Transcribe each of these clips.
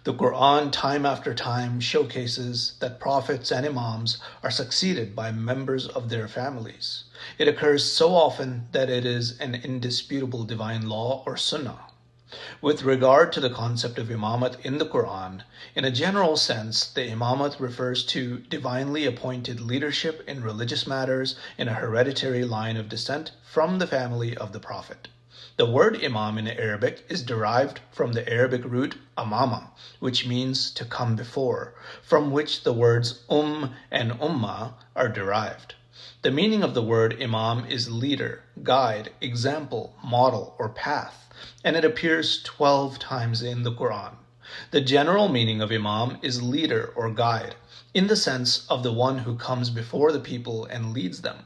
The Quran time after time showcases that prophets and imams are succeeded by members of their families. It occurs so often that it is an indisputable divine law or sunnah. With regard to the concept of imamat in the Quran, in a general sense, the imamat refers to divinely appointed leadership in religious matters in a hereditary line of descent from the family of the Prophet. The word imam in Arabic is derived from the Arabic root amama, which means to come before, from which the words and ummah are derived. The meaning of the word imam is leader, guide, example, model, or path, and it appears 12 times in the Quran. The general meaning of imam is leader or guide, in the sense of the one who comes before the people and leads them.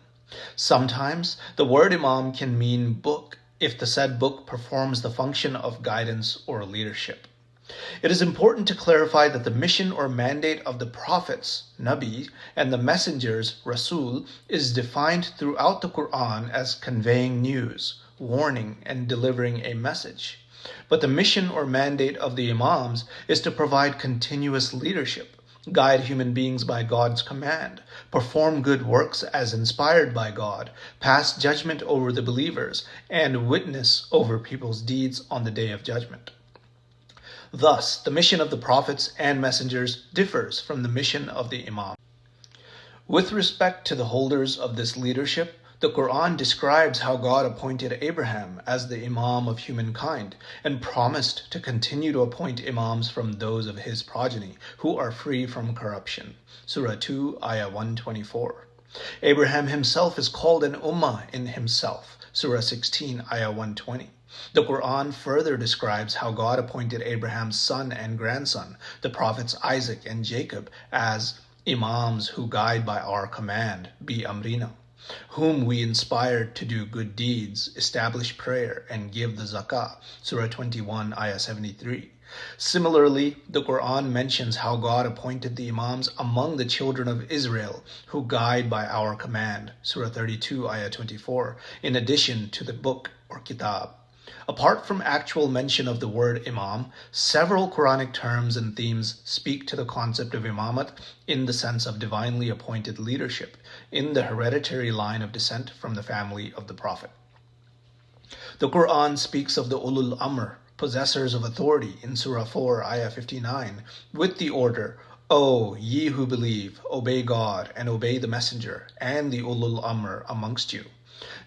Sometimes the word imam can mean book, if the said book performs the function of guidance or leadership. It is important to clarify that the mission or mandate of the prophets, Nabi, and the messengers, Rasul, is defined throughout the Quran as conveying news, warning, and delivering a message. But the mission or mandate of the imams is to provide continuous leadership, guide human beings by God's command, perform good works as inspired by God, pass judgment over the believers, and witness over people's deeds on the day of judgment. Thus, the mission of the prophets and messengers differs from the mission of the imam. With respect to the holders of this leadership, the Quran describes how God appointed Abraham as the imam of humankind and promised to continue to appoint imams from those of his progeny who are free from corruption. Surah 2, Ayah 124. Abraham himself is called an ummah in himself. Surah 16, Ayah 120. The Quran further describes how God appointed Abraham's son and grandson, the prophets Isaac and Jacob, as imams who guide by our command, bi amrina, whom we inspired to do good deeds, establish prayer, and give the zakah. Surah 21, Ayah 73. Similarly, the Quran mentions how God appointed the imams among the children of Israel who guide by our command. Surah 32, Ayah 24, in addition to the book or kitab. Apart from actual mention of the word imam, several Quranic terms and themes speak to the concept of imamat in the sense of divinely appointed leadership in the hereditary line of descent from the family of the Prophet. The Quran speaks of the ulul amr, possessors of authority, in Surah 4, Ayah 59, with the order, O ye who believe, obey God and obey the Messenger and the ulul amr amongst you.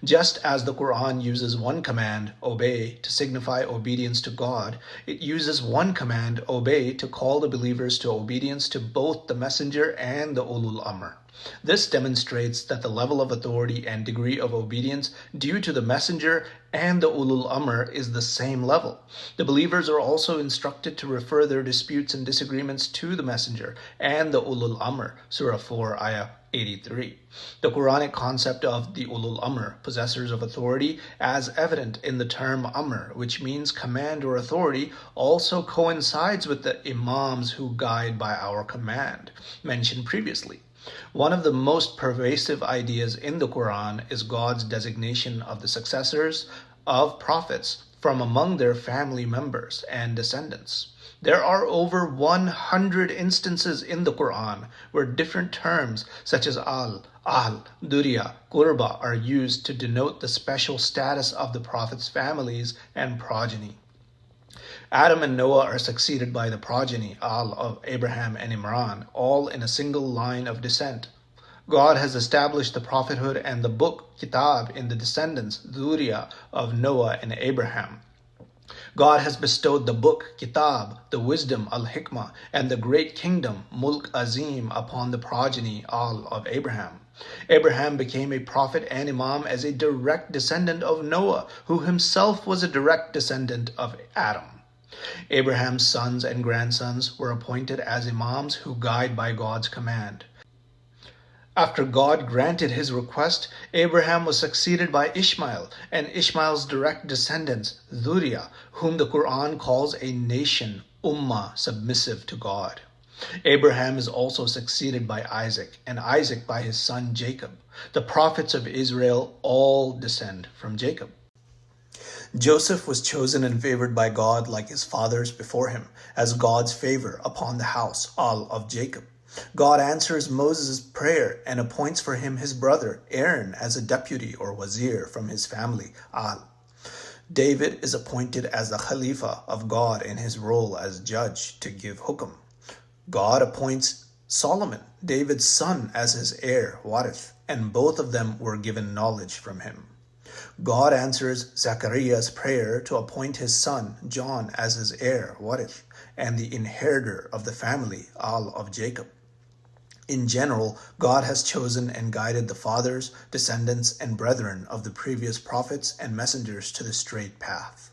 Just as the Quran uses one command, obey, to signify obedience to God, it uses one command, obey, to call the believers to obedience to both the messenger and the ulul amr. This demonstrates that the level of authority and degree of obedience due to the messenger and the ulul amr is the same level. The believers are also instructed to refer their disputes and disagreements to the messenger and the ulul amr, Surah 4, Ayah 83. The Quranic concept of the ulul amr, possessors of authority, as evident in the term amr, which means command or authority, also coincides with the imams who guide by our command, mentioned previously. One of the most pervasive ideas in the Quran is God's designation of the successors of prophets from among their family members and descendants. There are over 100 instances in the Quran where different terms such as ahl, durya, qurba are used to denote the special status of the Prophet's families and progeny. Adam and Noah are succeeded by the progeny, Al, of Abraham and Imran, all in a single line of descent. God has established the prophethood and the book, Kitab, in the descendants, Dhurriya, of Noah and Abraham. God has bestowed the book, Kitab, the wisdom, Al-Hikmah, and the great kingdom, Mulk Azim, upon the progeny, Al, of Abraham. Abraham became a prophet and imam as a direct descendant of Noah, who himself was a direct descendant of Adam. Abraham's sons and grandsons were appointed as imams who guide by God's command. After God granted his request, Abraham was succeeded by Ishmael and Ishmael's direct descendants, Dhurriya, whom the Quran calls a nation, ummah, submissive to God. Abraham is also succeeded by Isaac, and Isaac by his son Jacob. The prophets of Israel all descend from Jacob. Joseph was chosen and favored by God like his fathers before him, as God's favor upon the house all of Jacob. God answers Moses' prayer and appoints for him his brother Aaron as a deputy or wazir from his family, Al. David is appointed as the Khalifa of God in his role as judge to give hukum. God appoints Solomon, David's son, as his heir, Warith, and both of them were given knowledge from him. God answers Zechariah's prayer to appoint his son, John, as his heir, Warith, and the inheritor of the family, Al of Jacob. In general, God has chosen and guided the fathers, descendants, and brethren of the previous prophets and messengers to the straight path.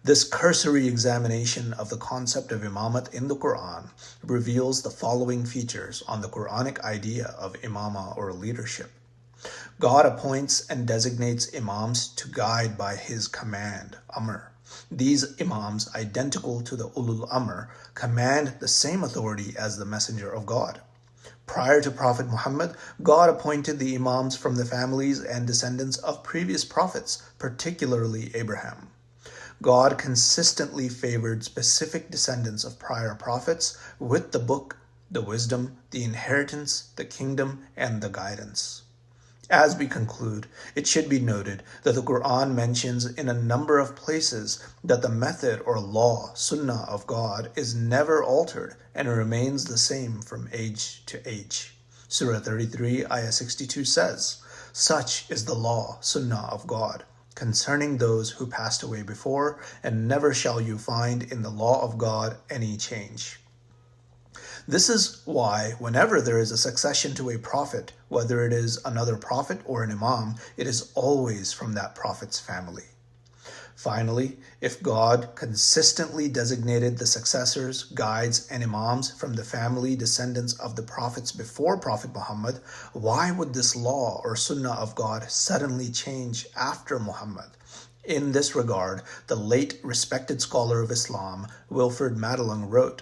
This cursory examination of the concept of Imamat in the Quran reveals the following features on the Quranic idea of Imama or leadership. God appoints and designates imams to guide by his command, Amr. These imams, identical to the Ulul Amr, command the same authority as the Messenger of God. Prior to Prophet Muhammad, God appointed the imams from the families and descendants of previous prophets, particularly Abraham. God consistently favored specific descendants of prior prophets with the book, the wisdom, the inheritance, the kingdom, and the guidance. As we conclude, it should be noted that the Quran mentions in a number of places that the method or law, sunnah of God, is never altered and remains the same from age to age. Surah 33, Ayah 62 says, "Such is the law, sunnah of God, concerning those who passed away before, and never shall you find in the law of God any change." This is why whenever there is a succession to a prophet, whether it is another prophet or an imam, it is always from that prophet's family. Finally, if God consistently designated the successors, guides, and imams from the family descendants of the prophets before Prophet Muhammad, why would this law or sunnah of God suddenly change after Muhammad? In this regard, the late respected scholar of Islam, Wilfred Madelung, wrote,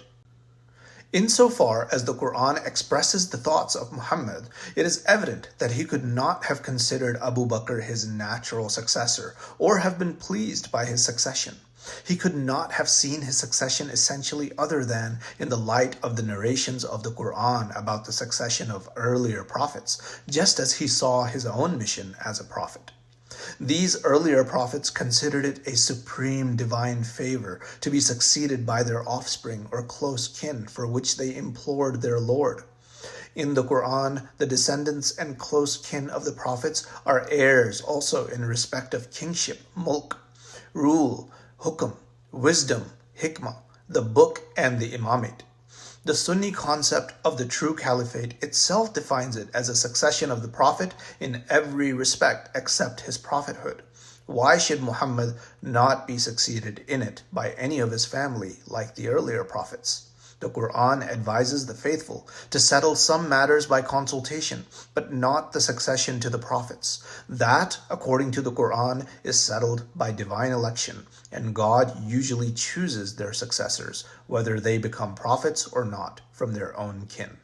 "Insofar as the Quran expresses the thoughts of Muhammad, it is evident that he could not have considered Abu Bakr his natural successor or have been pleased by his succession. He could not have seen his succession essentially other than in the light of the narrations of the Quran about the succession of earlier prophets, just as he saw his own mission as a prophet. These earlier prophets considered it a supreme divine favor to be succeeded by their offspring or close kin for which they implored their Lord. In the Quran, the descendants and close kin of the prophets are heirs also in respect of kingship, mulk, rule, hukum, wisdom, hikmah, the book, and the imamate. The Sunni concept of the true caliphate itself defines it as a succession of the prophet in every respect except his prophethood. Why should Muhammad not be succeeded in it by any of his family like the earlier prophets? The Quran advises the faithful to settle some matters by consultation, but not the succession to the prophets. That, according to the Quran, is settled by divine election, and God usually chooses their successors, whether they become prophets or not, from their own kin.